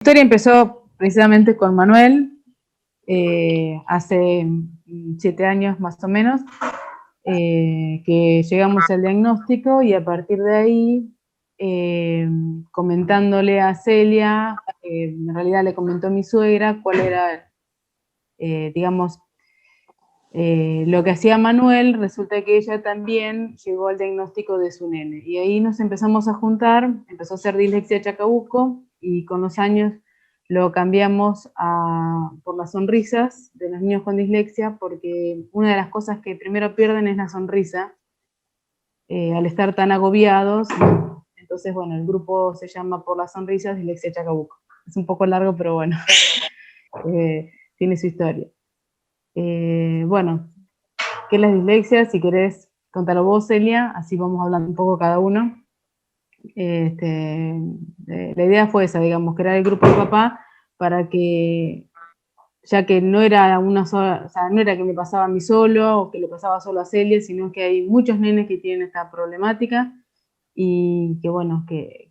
La historia empezó precisamente con Manuel, hace 7 años más o menos, que llegamos al diagnóstico y a partir de ahí, comentándole a Celia, en realidad le comentó mi suegra cuál era, digamos, lo que hacía Manuel. Resulta que ella también llegó al diagnóstico de su nene. Y ahí nos empezamos a juntar, empezó a ser dislexia Chacabuco, y con los años lo cambiamos por las sonrisas de los niños con dislexia, porque una de las cosas que primero pierden es la sonrisa, al estar tan agobiados. Entonces, bueno, el grupo se llama Por las Sonrisas Dislexia Chacabuco. Es un poco largo, pero bueno, tiene su historia. Bueno, ¿qué es la dislexia? Si querés contarlo vos, Celia, así vamos hablando un poco cada uno. La idea fue esa, digamos, crear el grupo de papá para que, ya que no era una sola, o sea, no era que me pasaba a mí solo o que le pasaba solo a Celia, sino que hay muchos nenes que tienen esta problemática y que, bueno, que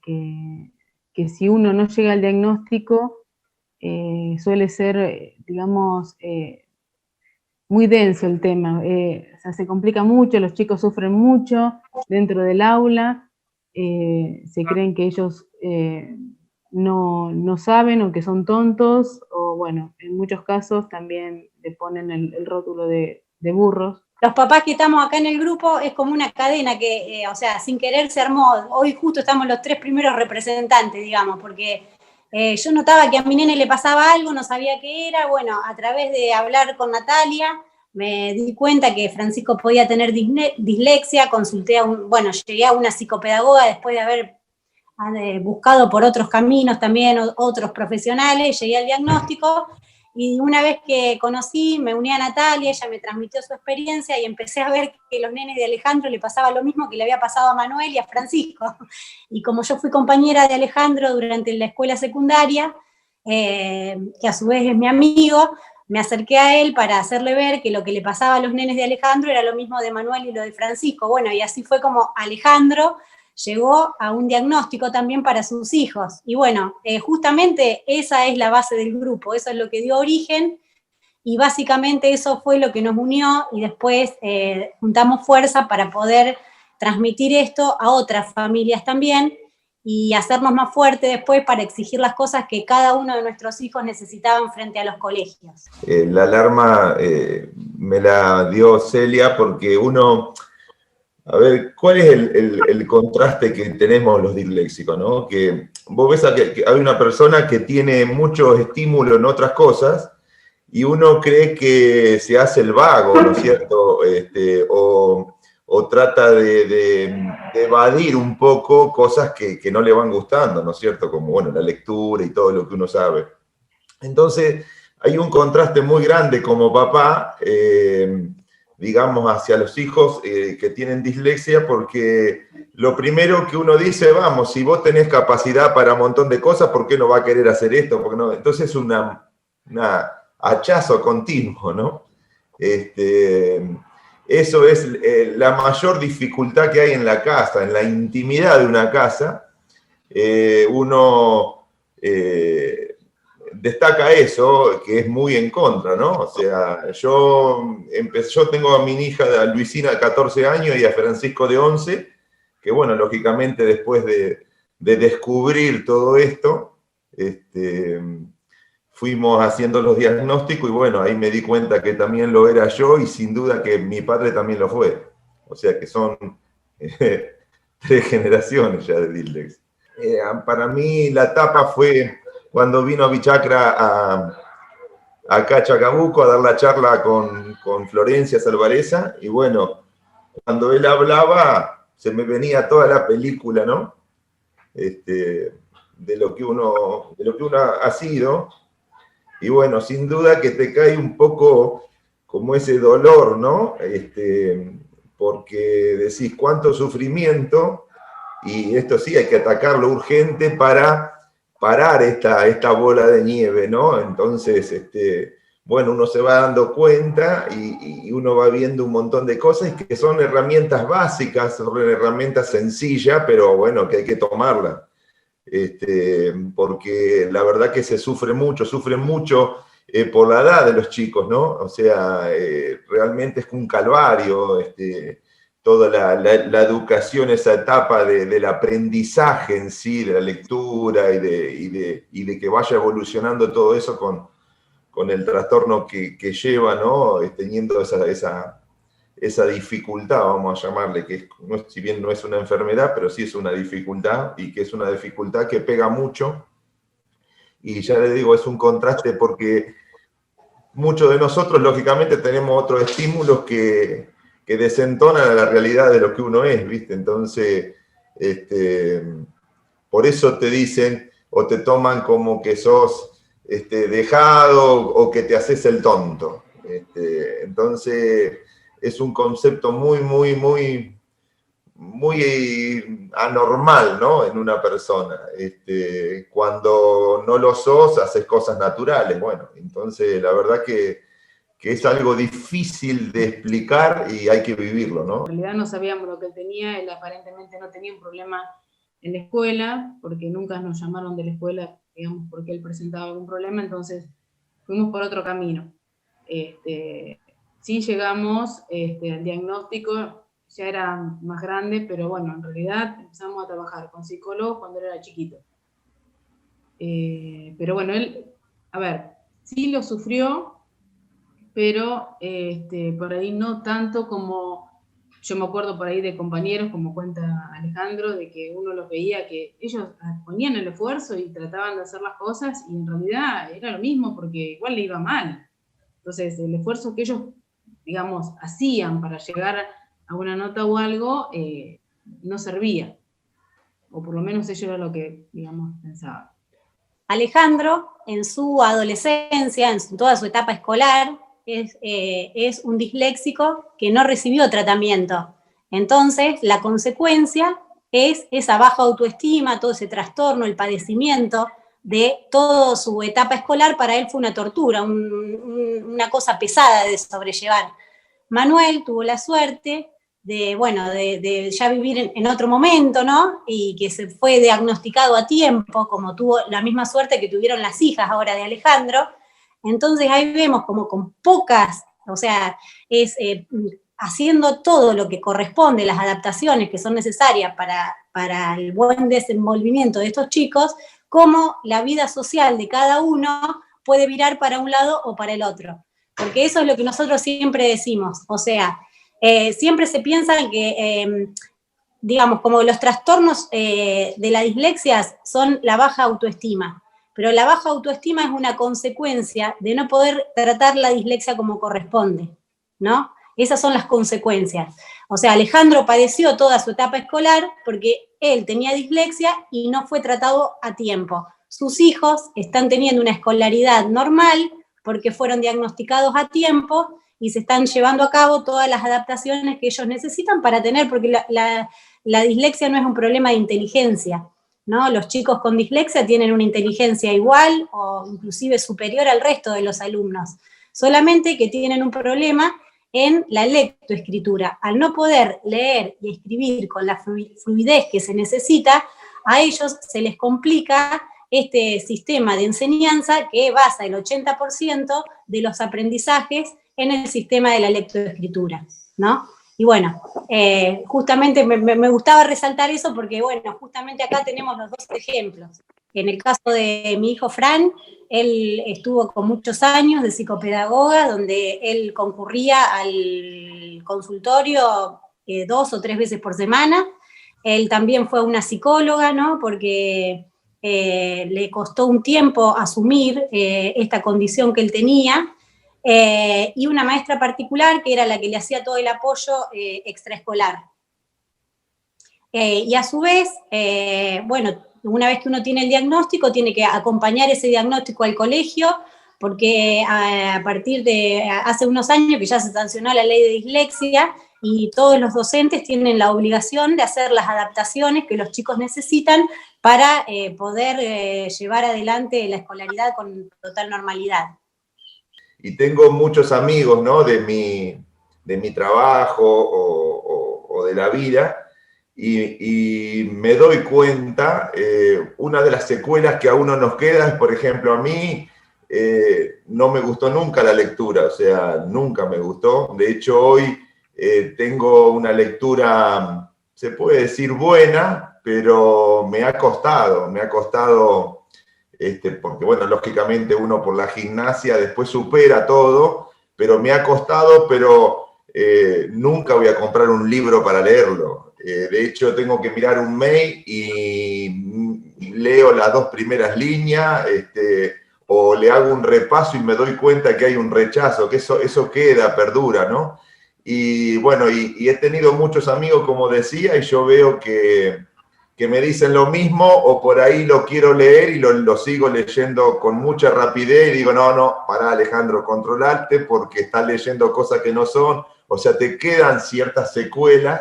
si uno no llega al diagnóstico, suele ser, digamos, muy denso el tema, o sea, se complica mucho, los chicos sufren mucho dentro del aula, se creen que ellos no saben o que son tontos, o bueno, en muchos casos también le ponen el rótulo de burros. Los papás que estamos acá en el grupo es como una cadena que, o sea, sin querer se armó. Hoy justo estamos los 3 primeros representantes, digamos, porque yo notaba que a mi nene le pasaba algo, no sabía qué era. Bueno, a través de hablar con Natalia, me di cuenta que Francisco podía tener dislexia, consulté llegué a una psicopedagoga después de haber buscado por otros caminos también, otros profesionales, llegué al diagnóstico. Y una vez que conocí, me uní a Natalia, ella me transmitió su experiencia y empecé a ver que a los nenes de Alejandro le pasaba lo mismo que le había pasado a Manuel y a Francisco. Y como yo fui compañera de Alejandro durante la escuela secundaria, que a su vez es mi amigo, me acerqué a él para hacerle ver que lo que le pasaba a los nenes de Alejandro era lo mismo de Manuel y lo de Francisco. Bueno, y así fue como Alejandro llegó a un diagnóstico también para sus hijos. Y bueno, justamente esa es la base del grupo, eso es lo que dio origen, y básicamente eso fue lo que nos unió, y después juntamos fuerza para poder transmitir esto a otras familias también, y hacernos más fuertes después para exigir las cosas que cada uno de nuestros hijos necesitaban frente a los colegios. La alarma me la dio Celia porque uno... A ver, ¿cuál es el contraste que tenemos los disléxicos, ¿no? Que vos ves que hay una persona que tiene mucho estímulo en otras cosas y uno cree que se hace el vago, ¿no es cierto? O trata de evadir un poco cosas que no le van gustando, ¿no es cierto? Como, bueno, la lectura y todo lo que uno sabe. Entonces, hay un contraste muy grande como papá, digamos, hacia los hijos que tienen dislexia, porque lo primero que uno dice, vamos, si vos tenés capacidad para un montón de cosas, ¿por qué no va a querer hacer esto? ¿Por qué no? Entonces es un hachazo continuo, ¿no? Eso es la mayor dificultad que hay en la casa, en la intimidad de una casa. Uno destaca eso, que es muy en contra, ¿no? O sea, yo tengo a mi hija, a Luisina, de 14 años, y a Francisco, de 11, que bueno, lógicamente después de descubrir todo esto, fuimos haciendo los diagnósticos, y bueno, ahí me di cuenta que también lo era yo, y sin duda que mi padre también lo fue. O sea que son 3 generaciones ya de dislexia. Para mí la etapa fue cuando vino a Bichacra, acá a Chacabuco, a dar la charla con Florencia Salvareza, y bueno, cuando él hablaba, se me venía toda la película, ¿no? De lo que uno ha sido, y bueno, sin duda que te cae un poco como ese dolor, ¿no? Porque decís cuánto sufrimiento, y esto sí hay que atacarlo urgente para parar esta bola de nieve, ¿no? Entonces, bueno, uno se va dando cuenta y uno va viendo un montón de cosas que son herramientas básicas, son herramientas sencillas, pero bueno, que hay que tomarlas. porque la verdad que se sufren mucho por la edad de los chicos, ¿no? O sea, realmente es un calvario, toda la educación, esa etapa del aprendizaje en sí, de la lectura y de que vaya evolucionando todo eso con el trastorno que lleva, ¿no? Teniendo esa dificultad, vamos a llamarle, que si bien no es una enfermedad, pero sí es una dificultad, y que es una dificultad que pega mucho. Y ya les digo, es un contraste porque muchos de nosotros, lógicamente, tenemos otros estímulos que desentonan a la realidad de lo que uno es, ¿viste? Entonces, por eso te dicen o te toman como que sos dejado o que te haces el tonto. Entonces, es un concepto muy anormal, ¿no? En una persona. Cuando no lo sos, haces cosas naturales. Bueno, entonces la verdad que es algo difícil de explicar y hay que vivirlo, ¿no? En realidad no sabíamos lo que él tenía, él aparentemente no tenía un problema en la escuela, porque nunca nos llamaron de la escuela, digamos, porque él presentaba algún problema, entonces fuimos por otro camino. Sí llegamos al diagnóstico, ya era más grande, pero bueno, en realidad empezamos a trabajar con psicólogos cuando él era chiquito. Pero bueno, él, a ver, sí lo sufrió, pero por ahí no tanto como, yo me acuerdo por ahí de compañeros, como cuenta Alejandro, de que uno los veía que ellos ponían el esfuerzo y trataban de hacer las cosas, y en realidad era lo mismo porque igual le iba mal. Entonces, el esfuerzo que ellos, digamos, hacían para llegar a una nota o algo, no servía. O por lo menos ello era lo que, digamos, pensaban. Alejandro, en su adolescencia, en toda su etapa escolar, es un disléxico que no recibió tratamiento. Entonces, la consecuencia es esa baja autoestima, todo ese trastorno, el padecimiento de toda su etapa escolar. Para él fue una tortura, una cosa pesada de sobrellevar. Manuel tuvo la suerte de ya vivir en otro momento, ¿no? Y que se fue diagnosticado a tiempo, como tuvo la misma suerte que tuvieron las hijas ahora de Alejandro. Entonces ahí vemos como con pocas, o sea, haciendo todo lo que corresponde, las adaptaciones que son necesarias para el buen desenvolvimiento de estos chicos, cómo la vida social de cada uno puede virar para un lado o para el otro. Porque eso es lo que nosotros siempre decimos, o sea, siempre se piensa que, digamos, como los trastornos de la dislexia son la baja autoestima, pero la baja autoestima es una consecuencia de no poder tratar la dislexia como corresponde, ¿no? Esas son las consecuencias. O sea, Alejandro padeció toda su etapa escolar porque él tenía dislexia y no fue tratado a tiempo. Sus hijos están teniendo una escolaridad normal porque fueron diagnosticados a tiempo y se están llevando a cabo todas las adaptaciones que ellos necesitan para tener, porque la dislexia no es un problema de inteligencia, ¿no? Los chicos con dislexia tienen una inteligencia igual o inclusive superior al resto de los alumnos, solamente que tienen un problema en la lectoescritura. Al no poder leer y escribir con la fluidez que se necesita, a ellos se les complica este sistema de enseñanza que basa el 80% de los aprendizajes en el sistema de la lectoescritura, ¿no? Y bueno, justamente me gustaba resaltar eso porque, bueno, justamente acá tenemos los dos ejemplos. En el caso de mi hijo Fran, él estuvo con muchos años de psicopedagoga, donde él concurría al consultorio 2 o 3 veces por semana. Él también fue una psicóloga, ¿no? Porque le costó un tiempo asumir esta condición que él tenía, y una maestra particular que era la que le hacía todo el apoyo extraescolar. Y a su vez, bueno, una vez que uno tiene el diagnóstico, tiene que acompañar ese diagnóstico al colegio, porque a partir de hace unos años que ya se sancionó la ley de dislexia, y todos los docentes tienen la obligación de hacer las adaptaciones que los chicos necesitan para poder llevar adelante la escolaridad con total normalidad. Y tengo muchos amigos, ¿no? de mi trabajo o de la vida, y me doy cuenta, una de las secuelas que a uno nos queda es, por ejemplo, a mí no me gustó nunca la lectura, o sea, nunca me gustó. De hecho, hoy tengo una lectura, se puede decir buena, pero me ha costado, porque bueno, lógicamente uno por la gimnasia después supera todo, pero me ha costado, pero nunca voy a comprar un libro para leerlo. De hecho, tengo que mirar un mail y leo las 2 primeras líneas, o le hago un repaso y me doy cuenta que hay un rechazo, que eso queda, perdura, ¿no? Y bueno, y he tenido muchos amigos, como decía, y yo veo que me dicen lo mismo, o por ahí lo quiero leer y lo sigo leyendo con mucha rapidez y digo, no, pará, Alejandro, controlate porque estás leyendo cosas que no son, o sea, te quedan ciertas secuelas,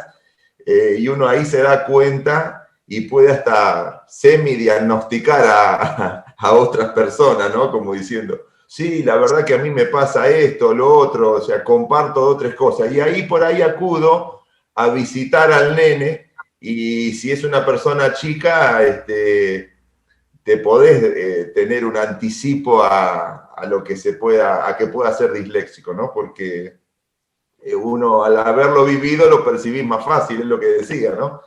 y uno ahí se da cuenta y puede hasta semi-diagnosticar a otras personas, ¿no? Como diciendo, sí, la verdad que a mí me pasa esto, lo otro, o sea, comparto otras cosas. Y ahí por ahí acudo a visitar al nene, y si es una persona chica, te podés tener un anticipo a lo que a que pueda ser disléxico, ¿no? Porque uno al haberlo vivido lo percibís más fácil, es lo que decía, ¿no?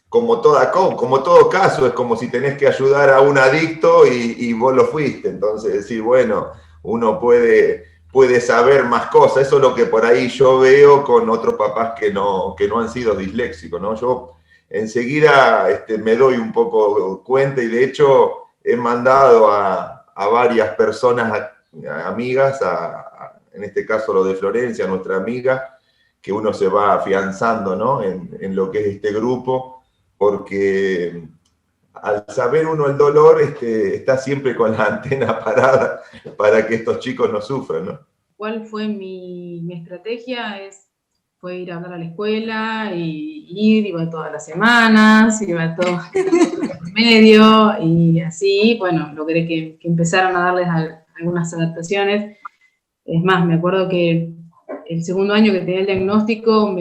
Como todo caso, es como si tenés que ayudar a un adicto y vos lo fuiste, entonces decir, bueno, uno puede saber más cosas, eso es lo que por ahí yo veo con otros papás que no han sido disléxicos, ¿no? Yo enseguida me doy un poco cuenta, y de hecho he mandado a varias personas, amigas, en este caso lo de Florencia, nuestra amiga, que uno se va afianzando, ¿no? en lo que es este grupo, porque al saber uno el dolor, está siempre con la antena parada para que estos chicos no sufran, ¿no? ¿Cuál fue mi estrategia? Fue ir a hablar a la escuela, iba todas las semanas, iba todo medio, y así, bueno, logré que empezaran a darles algunas adaptaciones. Es más, me acuerdo que el segundo año que tenía el diagnóstico,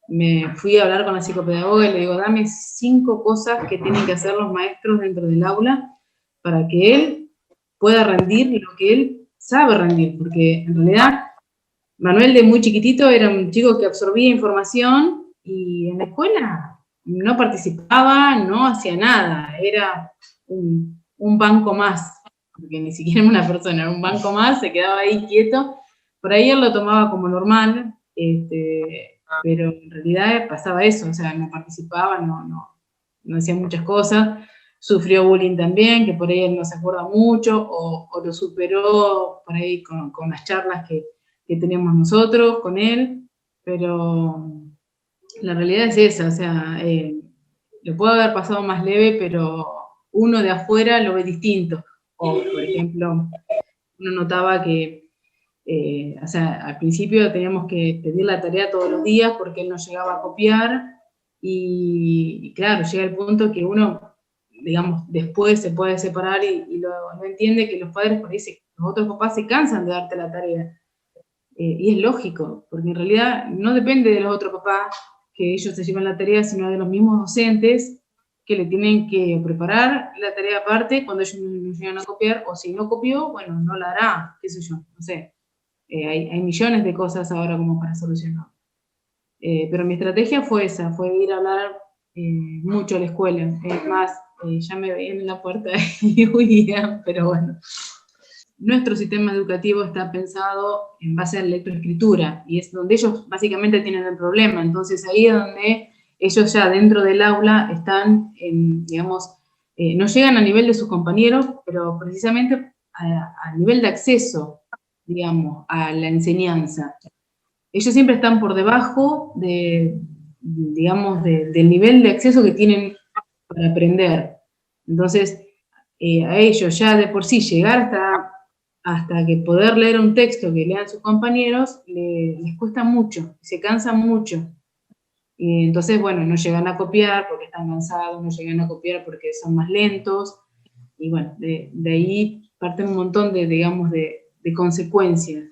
me fui a hablar con la psicopedagoga y le digo, dame 5 cosas que tienen que hacer los maestros dentro del aula para que él pueda rendir lo que él sabe rendir, porque en realidad Manuel de muy chiquitito era un chico que absorbía información y en la escuela no participaba, no hacía nada, era un banco más, porque ni siquiera era una persona, era un banco más, se quedaba ahí quieto. Por ahí él lo tomaba como normal, pero en realidad pasaba eso, o sea, no participaba, no hacía muchas cosas. Sufrió bullying también, que por ahí él no se acuerda mucho, o lo superó por ahí con las charlas que teníamos nosotros con él, pero la realidad es esa, o sea, le puede haber pasado más leve, pero uno de afuera lo ve distinto. O, por ejemplo, uno notaba que, o sea, al principio teníamos que pedir la tarea todos los días porque él no llegaba a copiar, y claro, llega el punto que uno, digamos, después se puede separar y lo entiende, que los padres por ahí, los otros papás se cansan de darte la tarea. Y es lógico, porque en realidad no depende de los otros papás que ellos se llevan la tarea, sino de los mismos docentes que le tienen que preparar la tarea aparte cuando ellos no llegan a copiar, o si no copió, bueno, no la hará, qué sé yo, no sé. Hay millones de cosas ahora como para solucionar. Pero mi estrategia fue esa, fue ir a hablar mucho a la escuela. Es más, ya me veían en la puerta y huían, pero bueno. Nuestro sistema educativo está pensado en base a la lectoescritura, y es donde ellos básicamente tienen el problema. Entonces ahí es donde ellos ya dentro del aula están, digamos, no llegan a nivel de sus compañeros, pero precisamente a nivel de acceso, digamos, a la enseñanza. Ellos siempre están por debajo digamos, del nivel de acceso que tienen para aprender. Entonces, a ellos ya de por sí llegar hasta que poder leer un texto que lean sus compañeros, les cuesta mucho, se cansan mucho. Y entonces, bueno, no llegan a copiar porque están cansados, no llegan a copiar porque son más lentos, y bueno, de ahí parten un montón digamos, de consecuencias.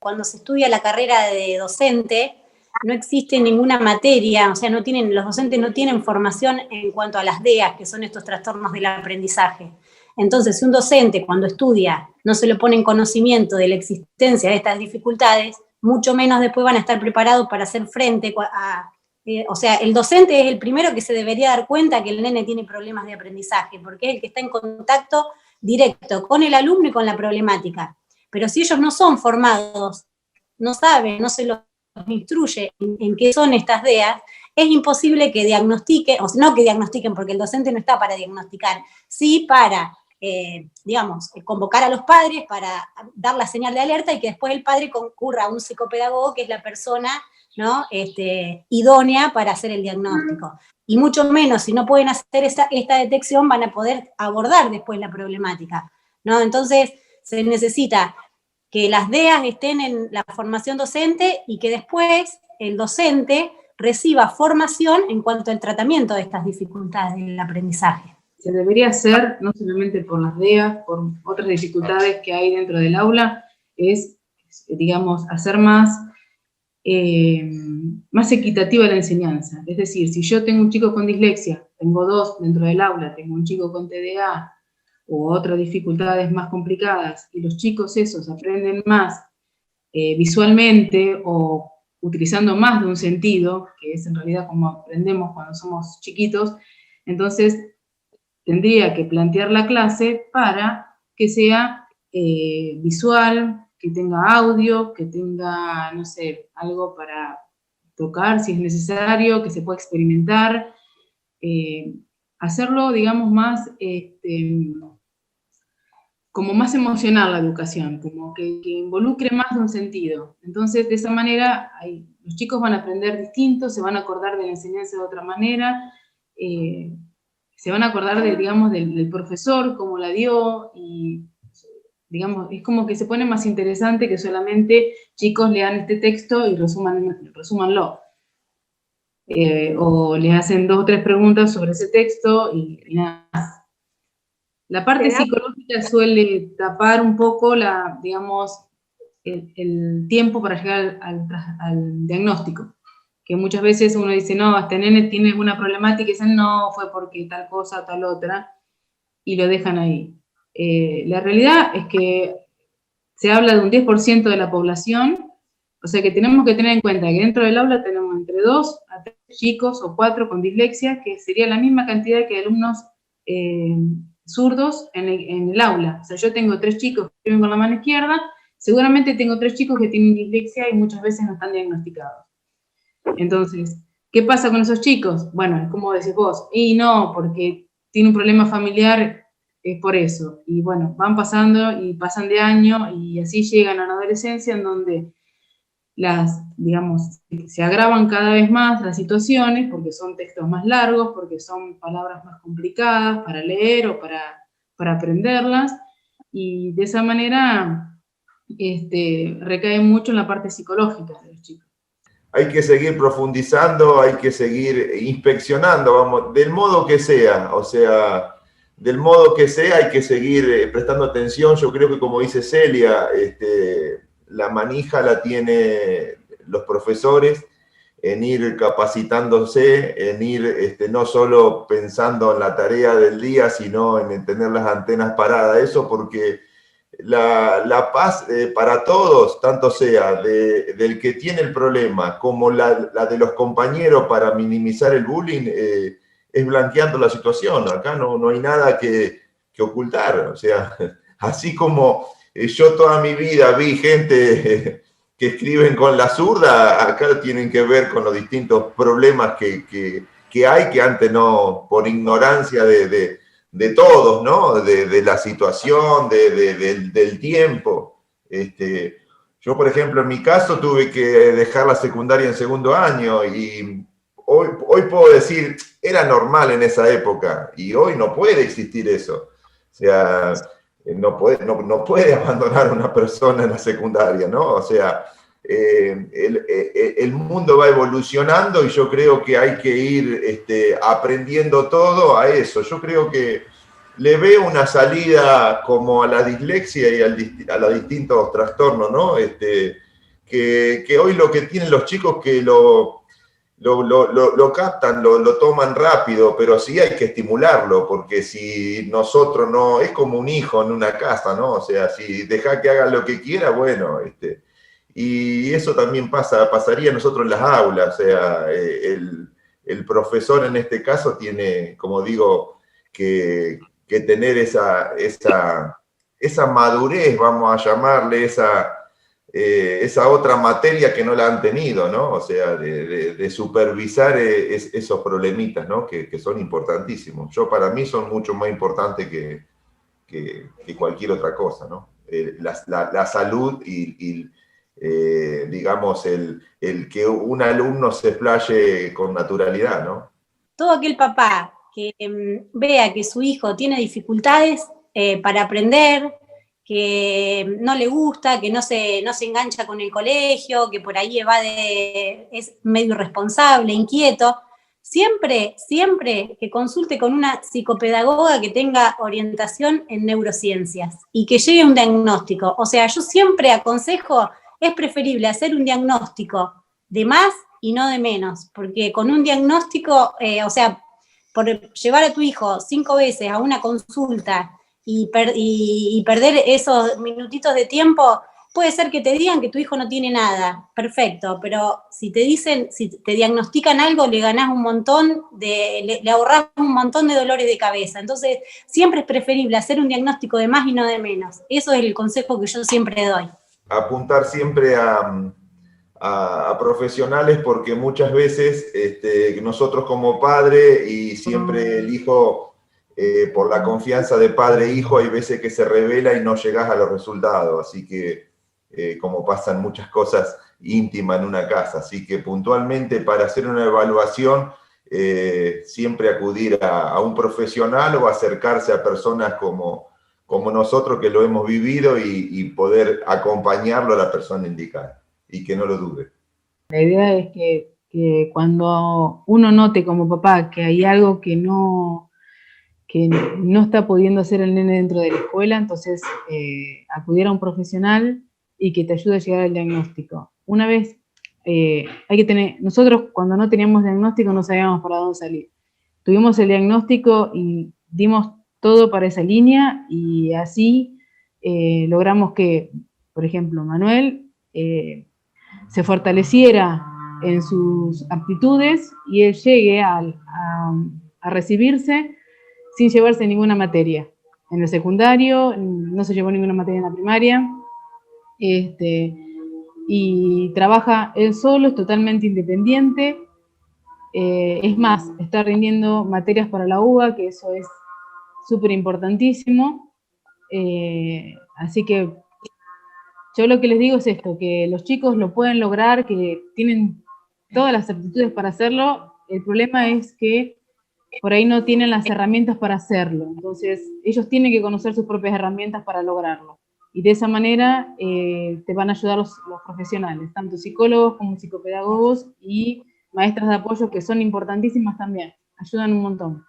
Cuando se estudia la carrera de docente, no existe ninguna materia, o sea, los docentes no tienen formación en cuanto a las DEAs, que son estos trastornos del aprendizaje. Entonces, si un docente cuando estudia no se le pone en conocimiento de la existencia de estas dificultades, mucho menos después van a estar preparados para hacer frente a... o sea, el docente es el primero que se debería dar cuenta que el nene tiene problemas de aprendizaje, porque es el que está en contacto directo con el alumno y con la problemática. Pero si ellos no son formados, no saben, no se los instruye en qué son estas DEAs, es imposible que diagnostiquen, o no que diagnostiquen, porque el docente no está para diagnosticar, sí para, digamos, convocar a los padres para dar la señal de alerta y que después el padre concurra a un psicopedagogo, que es la persona, ¿no?, idónea para hacer el diagnóstico. Y mucho menos, si no pueden hacer esta detección, van a poder abordar después la problemática, ¿no? Entonces, se necesita que las DEAs estén en la formación docente y que después el docente reciba formación en cuanto al tratamiento de estas dificultades del aprendizaje. Se debería hacer, no solamente por las DEAs, por otras dificultades que hay dentro del aula, es, digamos, hacer más equitativa la enseñanza. Es decir, si yo tengo un chico con dislexia, tengo 2 dentro del aula, tengo un chico con TDA, u otras dificultades más complicadas, y los chicos esos aprenden más visualmente o utilizando más de un sentido, que es en realidad como aprendemos cuando somos chiquitos, entonces tendría que plantear la clase para que sea visual, que tenga audio, que tenga, no sé, algo para tocar si es necesario, que se pueda experimentar, hacerlo, digamos, más como más emocional la educación, como que involucre más de un sentido. Entonces, de esa manera, los chicos van a aprender distinto, se van a acordar de la enseñanza de otra manera, se van a acordar, digamos, del profesor, cómo la dio, y, digamos, es como que se pone más interesante que solamente chicos lean este texto y resúmanlo. O les hacen 2 o 3 preguntas sobre ese texto y nada más. La parte psicológica suele tapar un poco digamos, el tiempo para llegar al diagnóstico. Que muchas veces uno dice, no, este nene tiene alguna problemática, y dicen, no, fue porque tal cosa, tal otra, y lo dejan ahí. La realidad es que se habla de un 10% de la población, o sea que tenemos que tener en cuenta que dentro del aula tenemos entre 2 a 3 chicos o 4 con dislexia, que sería la misma cantidad que alumnos zurdos en el aula. O sea, yo tengo 3 chicos que escriben con la mano izquierda, seguramente tengo 3 chicos que tienen dislexia y muchas veces no están diagnosticados. Entonces, ¿qué pasa con esos chicos? Bueno, es como decís vos, y no, porque tiene un problema familiar, es por eso. Y bueno, van pasando y pasan de año y así llegan a la adolescencia en donde digamos, se agravan cada vez más las situaciones porque son textos más largos, porque son palabras más complicadas para leer o para aprenderlas, y de esa manera recae mucho en la parte psicológica de los chicos. Hay que seguir profundizando, hay que seguir inspeccionando, vamos, del modo que sea, o sea, del modo que sea hay que seguir prestando atención. Yo creo que, como dice Celia, la manija la tiene los profesores en ir capacitándose, en ir no solo pensando en la tarea del día, sino en tener las antenas paradas. Eso porque la paz para todos, tanto sea del que tiene el problema como la de los compañeros para minimizar el bullying, es blanqueando la situación. Acá no hay nada que ocultar. O sea, así como yo toda mi vida vi gente que escriben con la zurda, acá tienen que ver con los distintos problemas que hay, que antes no, por ignorancia de todos, ¿no? De la situación, del tiempo. Yo, por ejemplo, en mi caso tuve que dejar la secundaria en 2º año y hoy puedo decir, era normal en esa época, y hoy no puede existir eso. O sea, no puede abandonar a una persona en la secundaria, ¿no? O sea, el mundo va evolucionando y yo creo que hay que ir aprendiendo todo a eso. Yo creo que le veo una salida como a la dislexia y a los distintos trastornos, ¿no? Que que hoy lo que tienen los chicos que lo captan, lo toman rápido, pero sí hay que estimularlo, porque si nosotros no, es como un hijo en una casa, ¿no? O sea, si deja que haga lo que quiera, bueno, y eso también pasaría nosotros en las aulas, o sea, el profesor en este caso tiene, como digo, que tener esa madurez, vamos a llamarle, esa otra materia que no la han tenido, ¿no? O sea, de supervisar esos problemitas, ¿no? Que son importantísimos. Para mí son mucho más importantes que cualquier otra cosa, ¿no? La salud y digamos, el que un alumno se explaye con naturalidad, ¿no? Todo aquel papá que vea que su hijo tiene dificultades para aprender, que no le gusta, que no se engancha con el colegio, que por ahí es medio irresponsable, inquieto, siempre que consulte con una psicopedagoga que tenga orientación en neurociencias y que llegue a un diagnóstico. O sea, yo siempre aconsejo, es preferible hacer un diagnóstico de más y no de menos, porque con un diagnóstico, o sea, por llevar a tu hijo 5 veces a una consulta y perder esos minutitos de tiempo, puede ser que te digan que tu hijo no tiene nada, perfecto, pero si te diagnostican algo, le ganás un montón, le ahorrás un montón de dolores de cabeza. Entonces, siempre es preferible hacer un diagnóstico de más y no de menos. Eso es el consejo que yo siempre doy. Apuntar siempre a profesionales, porque muchas veces nosotros como padre, y siempre el hijo, por la confianza de padre e hijo, hay veces que se revela y no llegas a los resultados, así que como pasan muchas cosas íntimas en una casa, así que puntualmente para hacer una evaluación siempre acudir a un profesional o acercarse a personas como nosotros que lo hemos vivido y poder acompañarlo a la persona indicada y que no lo dude. La idea es que cuando uno note como papá que hay algo que no está pudiendo hacer el nene dentro de la escuela, entonces acudir a un profesional y que te ayude a llegar al diagnóstico. Una vez, nosotros cuando no teníamos diagnóstico no sabíamos para dónde salir. Tuvimos el diagnóstico y dimos todo para esa línea, y así logramos que, por ejemplo, Manuel se fortaleciera en sus aptitudes y él llegue a recibirse sin llevarse ninguna materia. En el secundario no se llevó ninguna materia en la primaria, y trabaja él solo, es totalmente independiente. Es más, está rindiendo materias para la UBA, que eso es súper importantísimo. Así que yo lo que les digo es esto, que los chicos lo pueden lograr, que tienen todas las aptitudes para hacerlo. El problema es que por ahí no tienen las herramientas para hacerlo. Entonces, ellos tienen que conocer sus propias herramientas para lograrlo. Y de esa manera te van a ayudar los profesionales, tanto psicólogos como psicopedagogos y maestras de apoyo, que son importantísimas también. Ayudan un montón.